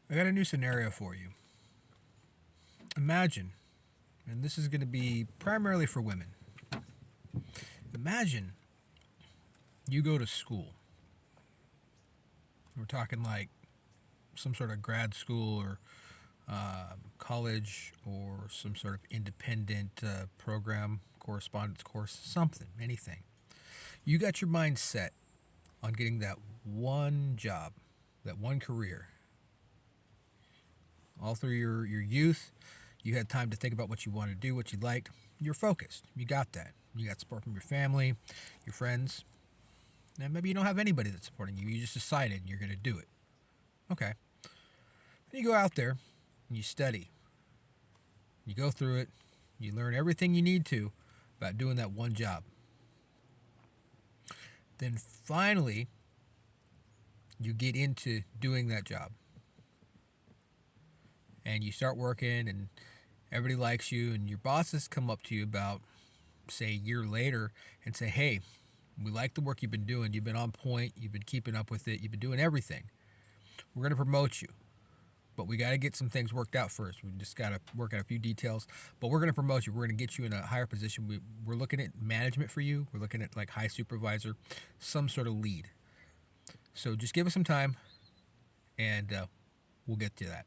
I got a new scenario for you. Imagine, and this is going to be primarily for women. Imagine you go to school. We're talking like some sort of grad school or college or some sort of independent program, correspondence course, something, anything. You got your mind set on getting that one job, that one career. All through your youth, you had time to think about what you wanted to do, what you liked. You're focused. You got that. You got support from your family, your friends, and maybe you don't have anybody that's supporting you. You just decided you're going to do it. Okay. Then you go out there and you study. You go through it. You learn everything you need to about doing that one job. Then finally, you get into doing that job. And you start working, and everybody likes you, and your bosses come up to you about, say, a year later and say, hey, we like the work you've been doing. You've been on point. You've been keeping up with it. You've been doing everything. We're going to promote you. But we got to get some things worked out first. We just got to work out a few details. But we're going to promote you. We're going to get you in a higher position. We're looking at management for you. We're looking at like high supervisor, some sort of lead. So just give us some time, and we'll get to that.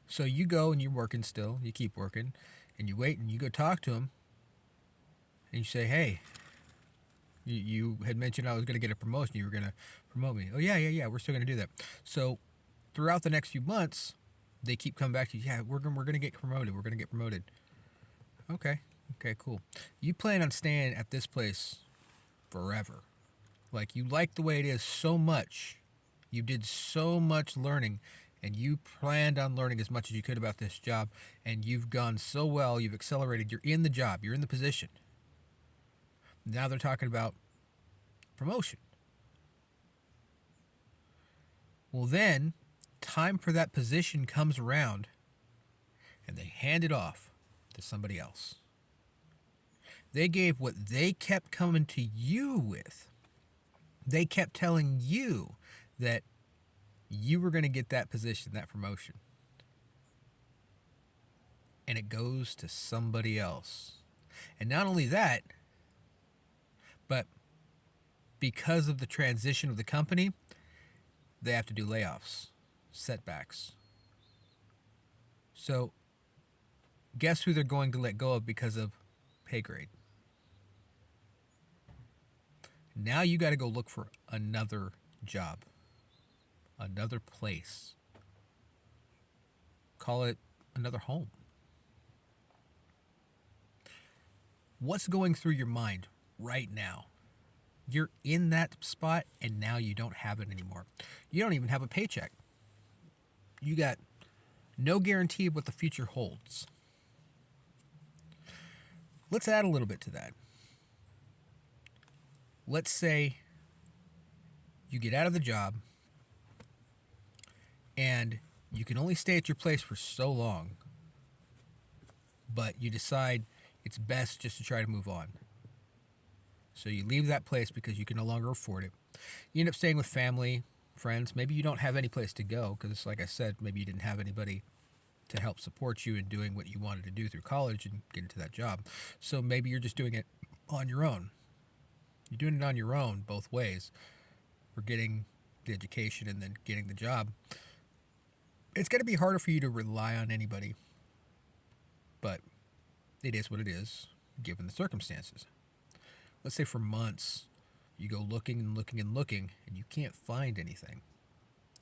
So you go and you're working still. You keep working, and you wait, and you go talk to him, and you say, hey, you had mentioned I was going to get a promotion. You were going to promote me. Oh, yeah. We're still going to do that. So throughout the next few months, they keep coming back to you. Yeah, we're going to get promoted. We're going to get promoted. Okay, cool. You plan on staying at this place forever. Like, you like the way it is so much. You did so much learning, and you planned on learning as much as you could about this job, and you've gone so well. You've accelerated. You're in the job. You're in the position. Now they're talking about promotion. Well, then, time for that position comes around, and they hand it off to somebody else. They gave what they kept coming to you with. They kept telling you that you were going to get that position, that promotion. And it goes to somebody else. And not only that, but because of the transition of the company, they have to do layoffs, setbacks. So, guess who they're going to let go of because of pay grade? Now you got to go look for another job, another place. Call it another home. What's going through your mind right now? You're in that spot and now you don't have it anymore. You don't even have a paycheck. You got no guarantee of what the future holds. Let's add a little bit to that. Let's say you get out of the job and you can only stay at your place for so long, but you decide it's best just to try to move on. So you leave that place because you can no longer afford it. You end up staying with family, friends. Maybe you don't have any place to go because, like I said, maybe you didn't have anybody to help support you in doing what you wanted to do through college and get into that job. So maybe you're just doing it on your own. You're doing it on your own both ways. For getting the education and then getting the job. It's going to be harder for you to rely on anybody. But it is what it is, given the circumstances. Let's say for months, you go looking and looking and looking, and you can't find anything.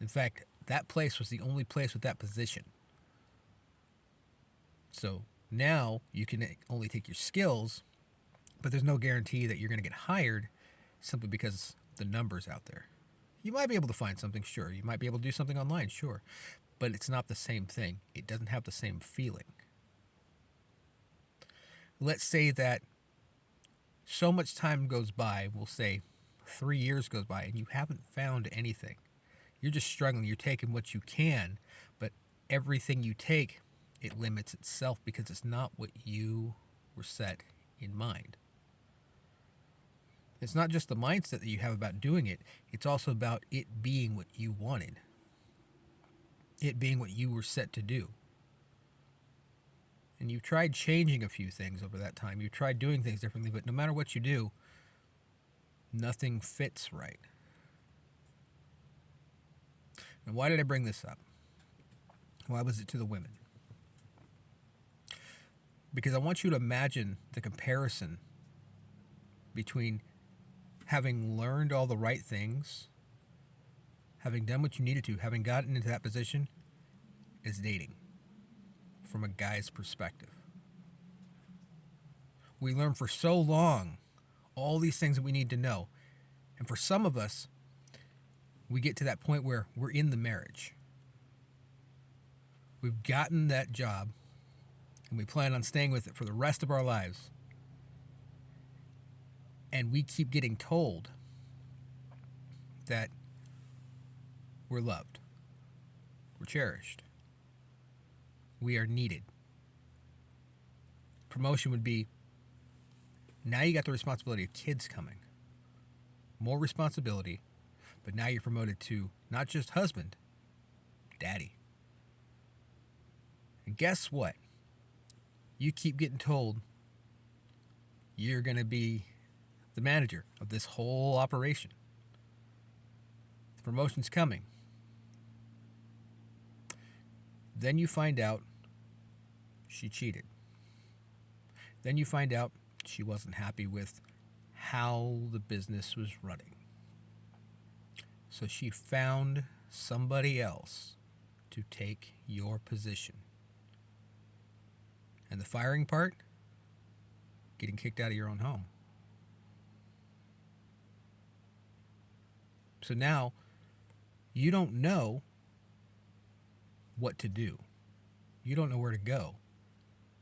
In fact, that place was the only place with that position. So now you can only take your skills, but there's no guarantee that you're going to get hired simply because the numbers out there. You might be able to find something, sure. You might be able to do something online, sure. But it's not the same thing. It doesn't have the same feeling. Let's say that so much time goes by, we'll say 3 years goes by, and you haven't found anything. You're just struggling. You're taking what you can, but everything you take, it limits itself because it's not what you were set in mind. It's not just the mindset that you have about doing it, it's also about it being what you wanted. it being what you were set to do. And you've tried changing a few things over that time. You've tried doing things differently, but no matter what you do, nothing fits right. And why did I bring this up? Why was it to the women? Because I want you to imagine the comparison between having learned all the right things, having done what you needed to, having gotten into that position, is dating from a guy's perspective. We learn for so long all these things that we need to know. And for some of us, we get to that point where we're in the marriage. We've gotten that job and we plan on staying with it for the rest of our lives. And we keep getting told that we're loved, we're cherished, we are needed. Promotion would be, now you got the responsibility of kids coming. More responsibility, but now you're promoted to not just husband, daddy. And guess what? You keep getting told you're going to be the manager of this whole operation. The promotion's coming. Then you find out she cheated. Then you find out she wasn't happy with how the business was running. So she found somebody else to take your position. And the firing part? Getting kicked out of your own home. So now you don't know what to do. You don't know where to go.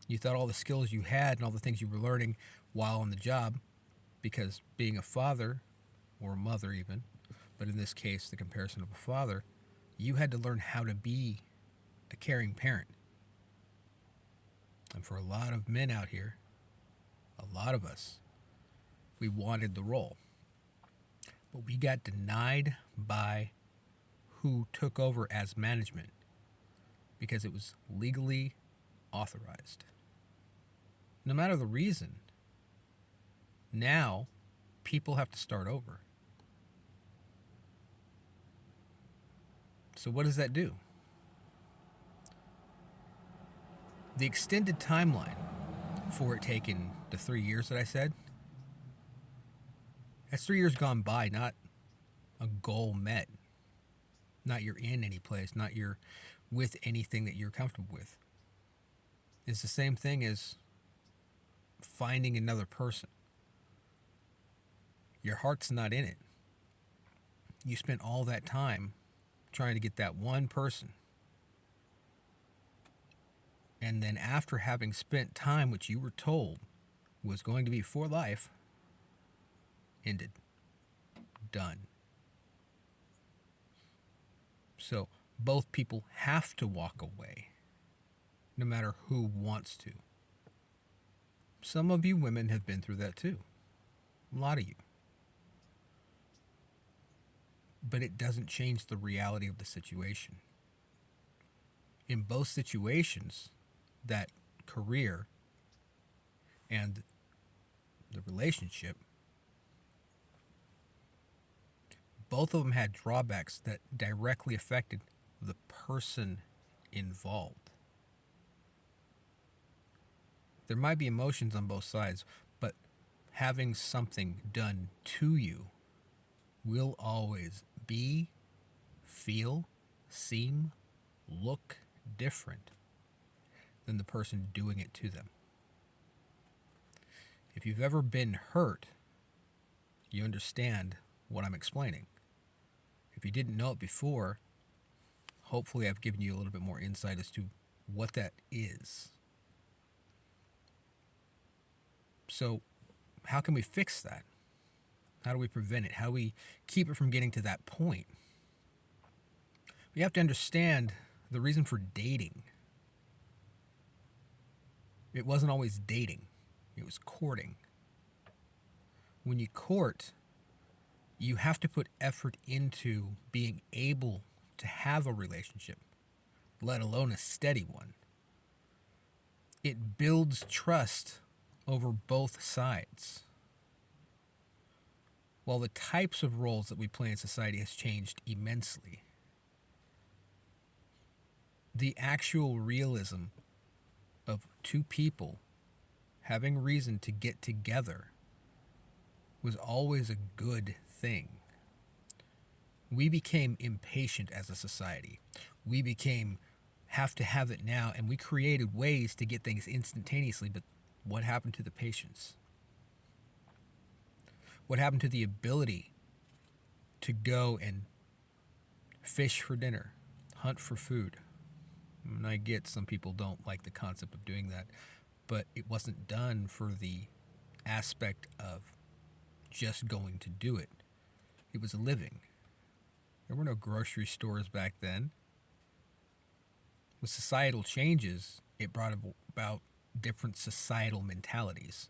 You thought all the skills you had and all the things you were learning while on the job, because being a father, or a mother even, but in this case, the comparison of a father, you had to learn how to be a caring parent. And for a lot of men out here, a lot of us, we wanted the role. But we got denied by who took over as management because it was legally authorized. No matter the reason, now people have to start over. So what does that do? The extended timeline for it taking the 3 years that I said, that's 3 years gone by, not a goal met. Not you're in any place, not you're with anything that you're comfortable with. It's the same thing as finding another person. Your heart's not in it. You spent all that time trying to get that one person. And then after having spent time which you were told was going to be for life, ended. Done. So both people have to walk away, no matter who wants to. Some of you women have been through that too. A lot of you. But it doesn't change the reality of the situation. In both situations, that career and the relationship, both of them had drawbacks that directly affected the person involved. There might be emotions on both sides, but having something done to you will always be, feel, seem, look different than the person doing it to them. If you've ever been hurt, you understand what I'm explaining. If you didn't know it before, hopefully I've given you a little bit more insight as to what that is. So, how can we fix that? How do we prevent it? How do we keep it from getting to that point? We have to understand the reason for dating. It wasn't always dating. It was courting. When you court, you have to put effort into being able to have a relationship. let alone a steady one. It builds trust over both sides. While the types of roles that we play in society has changed immensely, the actual realism of two people having reason to get together was always a good thing. We became impatient as a society. We became have to have it now, and we created ways to get things instantaneously, but what happened to the patience? What happened to the ability to go and fish for dinner, hunt for food? And I get some people don't like the concept of doing that, but it wasn't done for the aspect of just going to do it. It was a living. There were no grocery stores back then. With societal changes, it brought about different societal mentalities.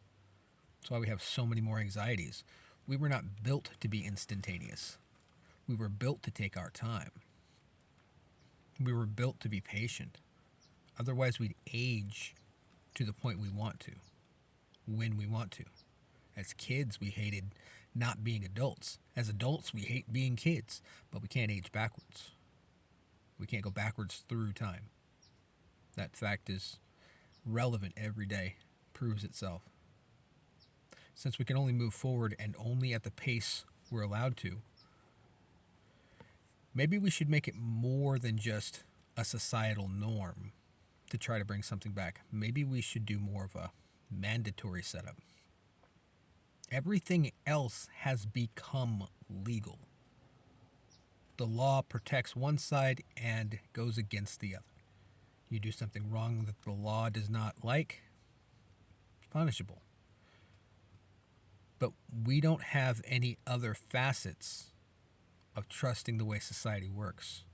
That's why we have so many more anxieties. We were not built to be instantaneous. We were built to take our time. We were built to be patient. Otherwise, we'd age to the point we want to, when we want to. As kids, we hated not being adults. As adults, we hate being kids, but we can't age backwards. We can't go backwards through time. That fact is relevant every day, proves itself. Since we can only move forward and only at the pace we're allowed to, maybe we should make it more than just a societal norm to try to bring something back. Maybe we should do more of a mandatory setup. Everything else has become legal. The law protects one side and goes against the other. You do something wrong that the law does not like, punishable. But we don't have any other facets of trusting the way society works.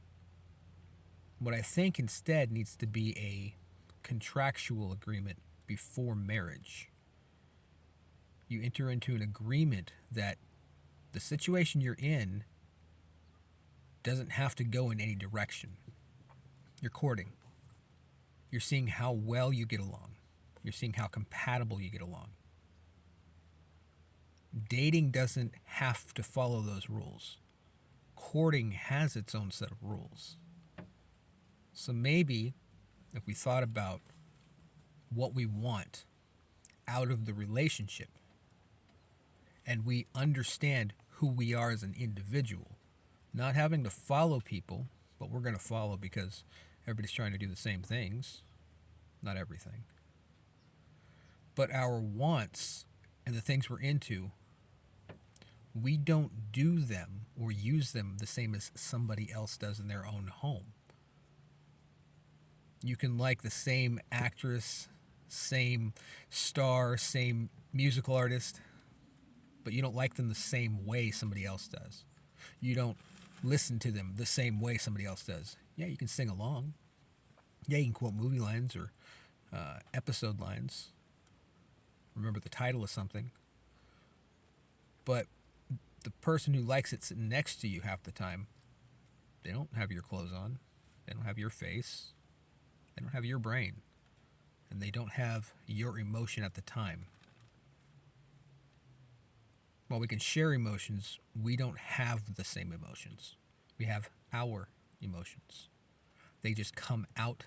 What I think instead needs to be a contractual agreement before marriage. You enter into an agreement that the situation you're in doesn't have to go in any direction. You're courting. You're seeing how well you get along. You're seeing how compatible you get along. Dating doesn't have to follow those rules. Courting has its own set of rules. So maybe if we thought about what we want out of the relationship and we understand who we are as an individual, not having to follow people, but we're going to follow because everybody's trying to do the same things, not everything. But our wants and the things we're into, we don't do them or use them the same as somebody else does in their own home. You can like the same actress, same star, same musical artist, but you don't like them the same way somebody else does. You don't listen to them the same way somebody else does. Yeah, you can sing along. Yeah, you can quote movie lines or episode lines. Remember the title of something. But the person who likes it sitting next to you half the time, they don't have your clothes on. They don't have your face. They don't have your brain. And they don't have your emotion at the time. While we can share emotions, we don't have the same emotions. We have our emotions. They just come out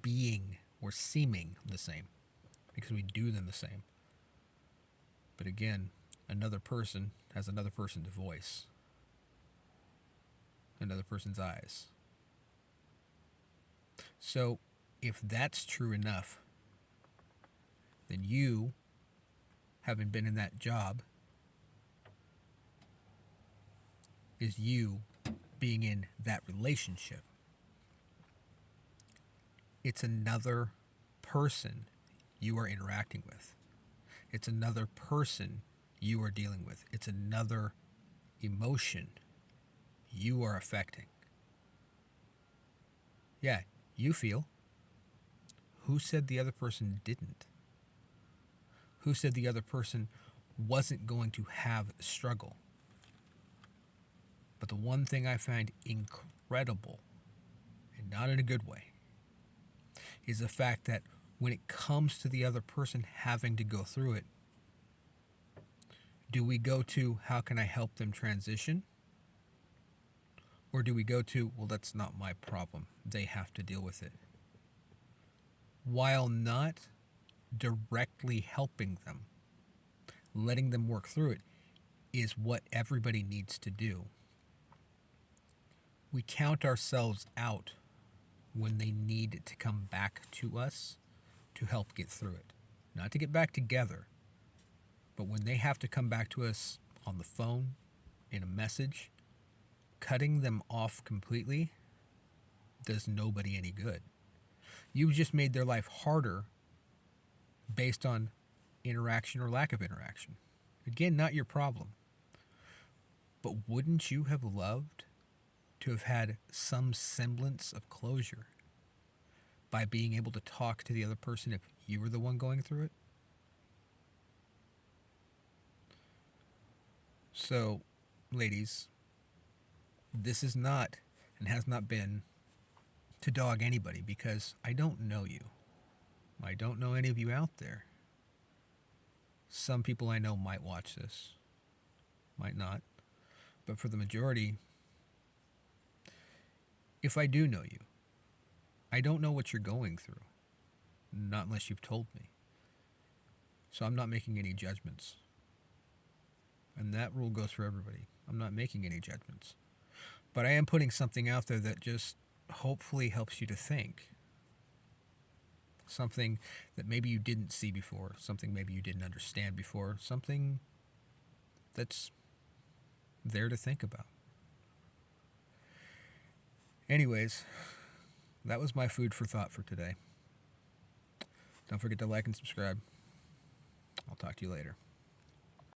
being or seeming the same because we do them the same. But again, another person has another person's voice, another person's eyes. So if that's true enough, then you, having been in that job, is you being in that relationship. It's another person you are interacting with. It's another person you are dealing with. It's another emotion you are affecting. Yeah, you feel. Who said the other person didn't? Who said the other person wasn't going to have struggle? But the one thing I find incredible, and not in a good way, is the fact that when it comes to the other person having to go through it, do we go to how can I help them transition? Or do we go to, well, that's not my problem. They have to deal with it. While not directly helping them, letting them work through it is what everybody needs to do. We count ourselves out when they need to come back to us to help get through it. Not to get back together, but when they have to come back to us on the phone, in a message, cutting them off completely does nobody any good. You've just made their life harder based on interaction or lack of interaction. Again, not your problem. But wouldn't you have loved to have had some semblance of closure by being able to talk to the other person if you were the one going through it? So, ladies, this is not and has not been to dog anybody, because I don't know you. I don't know any of you out there. Some people I know might watch this, might not. But for the majority, if I do know you, I don't know what you're going through. Not unless you've told me. So I'm not making any judgments. And that rule goes for everybody. I'm not making any judgments. But I am putting something out there that just hopefully helps you to think. Something that maybe you didn't see before. Something maybe you didn't understand before. Something that's there to think about. Anyways, that was my food for thought for today. Don't forget to like and subscribe. I'll talk to you later.